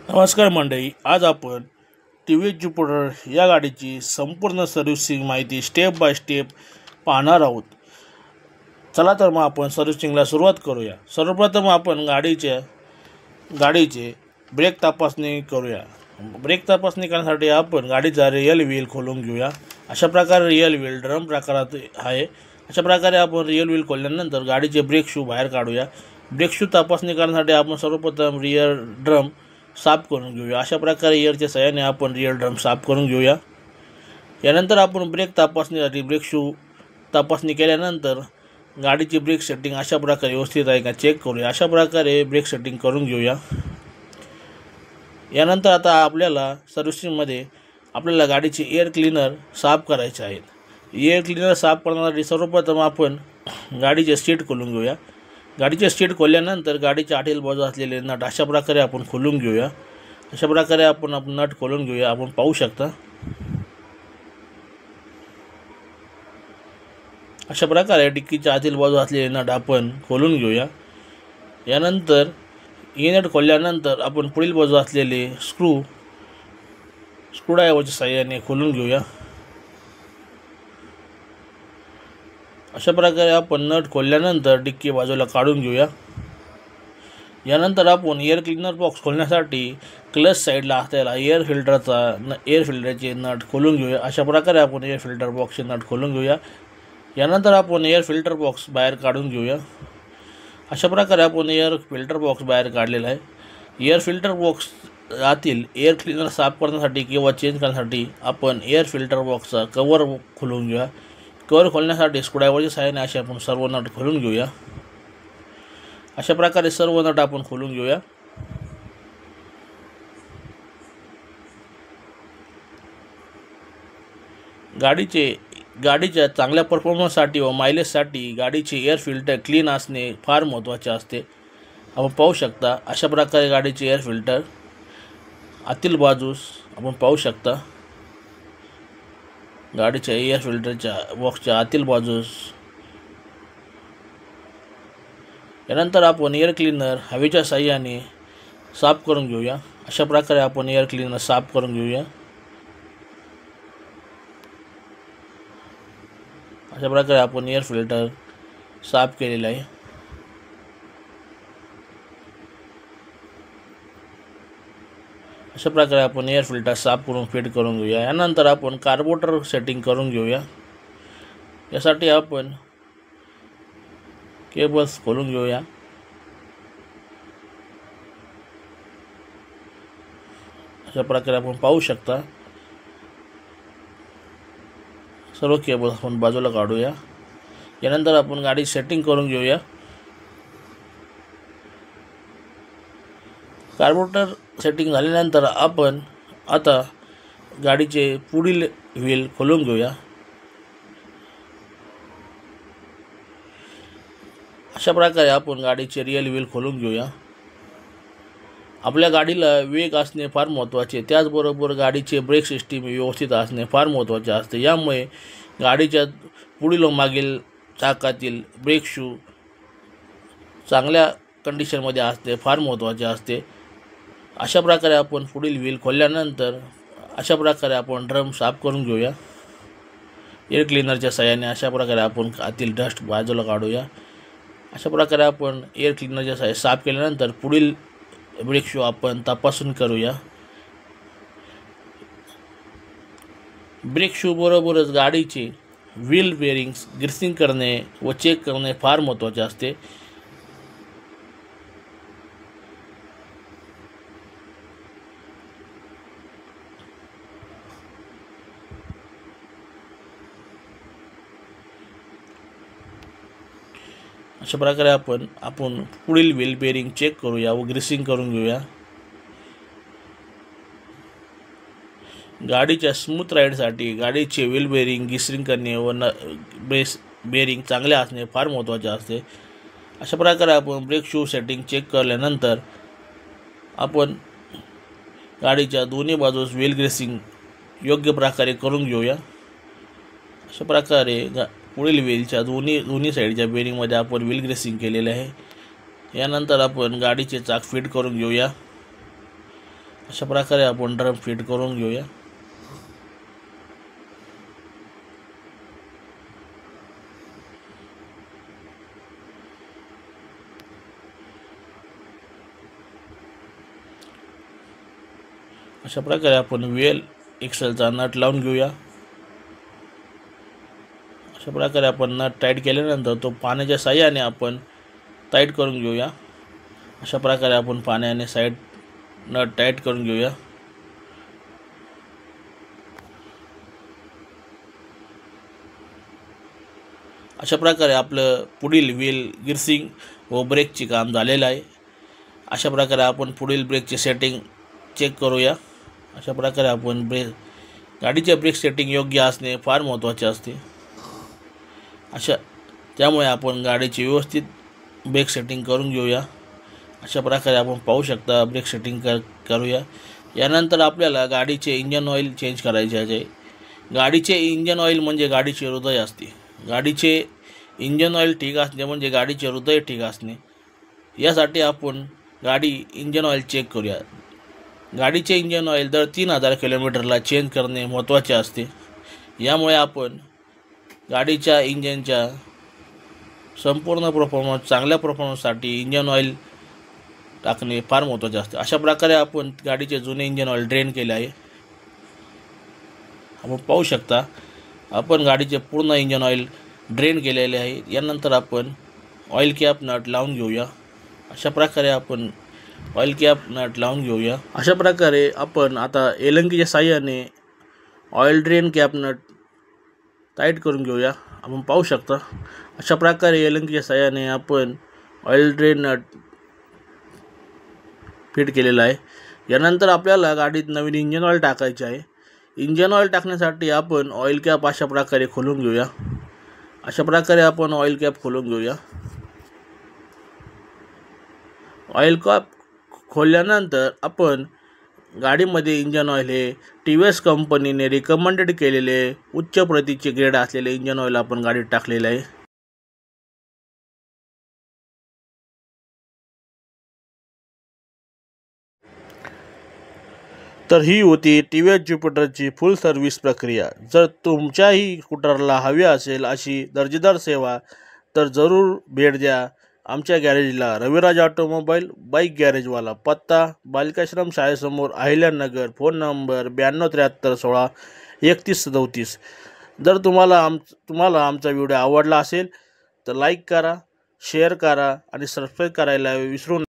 नमस्कार मंडळी, आज आपण टी व्ही एस ज्युपिटर या गाडीची संपूर्ण सर्व्हिसिंग माहिती स्टेप बाय स्टेप पाहणार आहोत। चला तर मग आपण सर्व्हिसिंगला सुरुवात करूया। सर्वप्रथम आपण गाडीचे ब्रेक तपासणी करूया। ब्रेक तपासणी करण्यासाठी आपण गाडीचा रिअल व्हील खोलून घेऊया। अशा प्रकारे रिअल व्हील ड्रम प्रकारात आहे। अशा प्रकारे आपण रिअल व्हील खोलल्यानंतर गाडीचे ब्रेक शू बाहेर काढूया। ब्रेक शू तपासणी करण्यासाठी आपण सर्वप्रथम रिअर ड्रम साफ करून घेऊया। अशा प्रकारे एअरच्या सहाय्याने आपण रिअर ड्रम साफ करून घेऊया। यानंतर आपण ब्रेक तपासणीसाठी ब्रेक शू तपासणी केल्यानंतर गाडीची ब्रेक सेटिंग अशा प्रकारे व्यवस्थित आहे का चेक करूया। अशा प्रकारे ब्रेक सेटिंग करून घेऊया। यानंतर आता आपल्याला सर्व्हिसिंगमध्ये आपल्याला गाडीचे एअर क्लीनर साफ करायचे आहेत। एअर क्लीनर साफ करण्यासाठी सर्वप्रथम आपण गाडीचे सीट खोलून घेऊया। गाडीचे सीट खोलल्यानंतर गाडीच्या आतील बाजू असलेले नट अशा प्रकारे आपण खोलून घेऊया। अशा प्रकारे आपण नट खोलून घेऊया। आपण पाहू शकता अशा प्रकारे डिक्कीच्या आतील बाजू असलेले नट आपण खोलून घेऊया। यानंतर हे नट खोलल्यानंतर आपण पुढील बाजू असलेले स्क्रूड्रायव्हरच्या सहाय्याने खोलून घेऊया। अशा प्रकारे आपण नट खोलल्यानंतर डिक्की बाजूला काढून घेऊया। यानंतर आपण एअर क्लीनर बॉक्स खोलण्यासाठी क्लच साईडला असलेला एअर फिल्टरचे नट खोलून घेऊया। अशा प्रकारे आपण एअर फिल्टर बॉक्सचे नट खोलून घेऊया। यानंतर आपण एअर फिल्टर बॉक्स बाहेर काढून घेऊया। अशा प्रकारे आपण एअर फिल्टर बॉक्स बाहेर काढलेला आहे। एअर फिल्टर बॉक्स आतील एअर क्लीनर साफ करण्यासाठी किंवा चेंज करण्यासाठी आपण एअर फिल्टर बॉक्सचा कवर खोलून घेऊया। कवर खोलण्यासाठी स्क्रूड्रायव्हरच्या सहाय्याने असे आपण सर्व नट खोलून घेऊया। अशा प्रकारे सर्व नट आपण खोलून घेऊया। गाडीच्या चांगल्या परफॉर्मन्ससाठी व मायलेजसाठी गाडीचे एअर फिल्टर क्लीन असणे फार महत्त्वाचे असते। आपण पाहू शकता अशा प्रकारे गाडीचे एअर फिल्टर आतील बाजूस आपण पाहू शकता। गाडीच्या एअर फिल्टरच्या बॉक्सच्या आतील बाजूस यानंतर आपण एअर क्लीनर हवेच्या साहाय्याने साफ करून घेऊया। अशा प्रकारे आपण एअर क्लीनर साफ करून घेऊया। अशा प्रकारे आपण एअर फिल्टर साफ केलेला आहे। अशा प्रकारे आपण एअर फिल्टर साफ करून फिट करून घेऊया। यानंतर आपण कार्बोरेटर सेटिंग करून घेऊया। यासाठी आपण केबल्स खोलून घेऊया। अशा प्रकारे आपण पाहू शकता सर्व केबल्स आपण बाजूला काढूया। यानंतर आपण गाडी सेटिंग करून घेऊया। कार्बोरेटर सेटिंग झाल्यानंतर आपण आता गाडीचे पुढील व्हील खोलून घेऊया। अशा प्रकारे आपण गाडीचे रिअल व्हील खोलून घेऊया। आपल्या गाडीला वेग असणे फार महत्त्वाचे, त्याचबरोबर गाडीचे ब्रेक सिस्टीम व्यवस्थित असणे फार महत्त्वाचे असते। यामुळे गाडीच्या पुढील व मागील चाकातील ब्रेक शू चांगल्या कंडिशनमध्ये असणे फार महत्त्वाचे असते। अशा प्रकारे आपण पुढील व्हील खोलल्यानंतर अशा प्रकारे आपण ड्रम साफ करून घेऊया एअर क्लीनरच्या सहाय्याने। अशा प्रकारे आपण आतील डस्ट बाजूला काढूया। अशा प्रकारे आपण एअर क्लीनरच्या सहाय्याने साफ केल्यानंतर पुढील ब्रेक शू आपण तपासून करूया। ब्रेक शू बरोबरच गाडीचे व्हील बेरिंग्स ग्रीसिंग करणे व चेक करणे फार महत्त्वाचे असते। अशा प्रकारे आपण पुढील व्हील बेरिंग चेक करूया व ग्रीसिंग करून घेऊया। गाडीच्या स्मूथ राईडसाठी गाडीचे व्हील बेरिंग ग्रीसिंग करणे व बेरिंग चांगले असणे फार महत्त्वाचे असते। अशा प्रकारे आपण ब्रेक शू सेटिंग चेक केल्यानंतर आपण गाडीच्या दोन्ही बाजूस व्हील ग्रीसिंग योग्य प्रकारे करून घेऊया। अशा प्रकारे पुढील व्हीलच्या दोन्ही साईडच्या बेरिंगमध्ये आपण व्हील ग्रीसिंग केलेले आहे। यानंतर आपण गाडीचे चाक फिट करून घेऊया। अशा प्रकारे आपण ड्रम फिट करून घेऊया। अशा प्रकारे आपण व्हीएल एक्सेलचा नट लावून घेऊया। अशा प्रकारे आपण नट टाईट केल्यानंतर तो पाण्याच्या साहाय्याने आपण टाईट करून घेऊया। अशा प्रकारे आपण पाण्याने साईड नट टाईट करून घेऊया। अशा प्रकारे आपलं पुढील व्हील गिअरसिंग व ब्रेकचे काम झालेलं आहे। अशा प्रकारे आपण पुढील ब्रेकची सेटिंग चेक करूया। अशा प्रकारे आपण गाडीचे ब्रेक सेटिंग योग्य असणे फार महत्त्वाचे असते। त्यामुळे आपण गाडीची व्यवस्थित ब्रेक सेटिंग करून घेऊया। अशा प्रकारे आपण पाहू शकता ब्रेक सेटिंग करूया। यानंतर आपल्याला गाडीचे इंजन ऑइल चेंज करायचे आहे। गाडीचे इंजन ऑइल म्हणजे गाडीचे हृदय असते। गाडीचे इंजन ऑइल ठीक असणे म्हणजे गाडीचे हृदय ठीक असणे। यासाठी आपण गाडी इंजन ऑइल चेक करूया। गाडीचे इंजन ऑइल दर 3000 किलोमीटरला चेंज करणे महत्त्वाचे असते। यामुळे आपण गाडीच्या इंजनच्या संपूर्ण परफॉर्मन्स चांगल्या परफॉर्मन्ससाठी इंजन ऑइल टाकणे फार महत्त्वाचे असते। अशा प्रकारे आपण गाडीचे जुने इंजन ऑइल ड्रेन केले आहे। आपण पाहू शकता आपण गाडीचे पूर्ण इंजन ऑइल ड्रेन केलेले आहे। यानंतर आपण ऑइल कॅप नट लावून घेऊया। अशा प्रकारे आपण ऑइल कॅप नट लावून घेऊया। अशा प्रकारे आपण आता एलंकीच्या साहाय्याने oil drain cap nut tight करून घेऊया। आपण पाहू शकता अशा प्रकारे एलंकीच्या साहाय्याने आपण ऑइल ड्रेन नट फिट केलेला आहे। यानंतर आपल्याला गाडीत नवीन इंजन ऑइल टाकायचे आहे। इंजन ऑइल टाकण्यासाठी आपण ऑइल कॅप अशा प्रकारे खोलून घेऊया। अशा प्रकारे आपण ऑइल कॅप खोलून घेऊया। ऑइल कॅप खोलल्यानंतर आपण गाडीमध्ये इंजन ऑइल हे TVS कंपनीने रिकमेंडेड केलेले उच्च प्रतीचे ग्रेड असलेले इंजन ऑइल आपण गाडीत टाकलेले आहे। तर ही होती TVS ज्युपिटरची फुल सर्व्हिस प्रक्रिया। जर तुमच्याही स्कूटरला हवी असेल अशी दर्जेदार सेवा तर जरूर भेट द्या आमच्या गॅरेजला। रविराज ऑटोमोबाईल बाईक गॅरेजवाला, पत्ता बालिकाश्रम शाळेसमोर, अहिल्यानगर, फोन नंबर 9273163134। जर तुम्हाला आमचा व्हिडिओ आवडला असेल तर लाईक करा, शेअर करा आणि सबस्क्राईब करायला विसरू नका।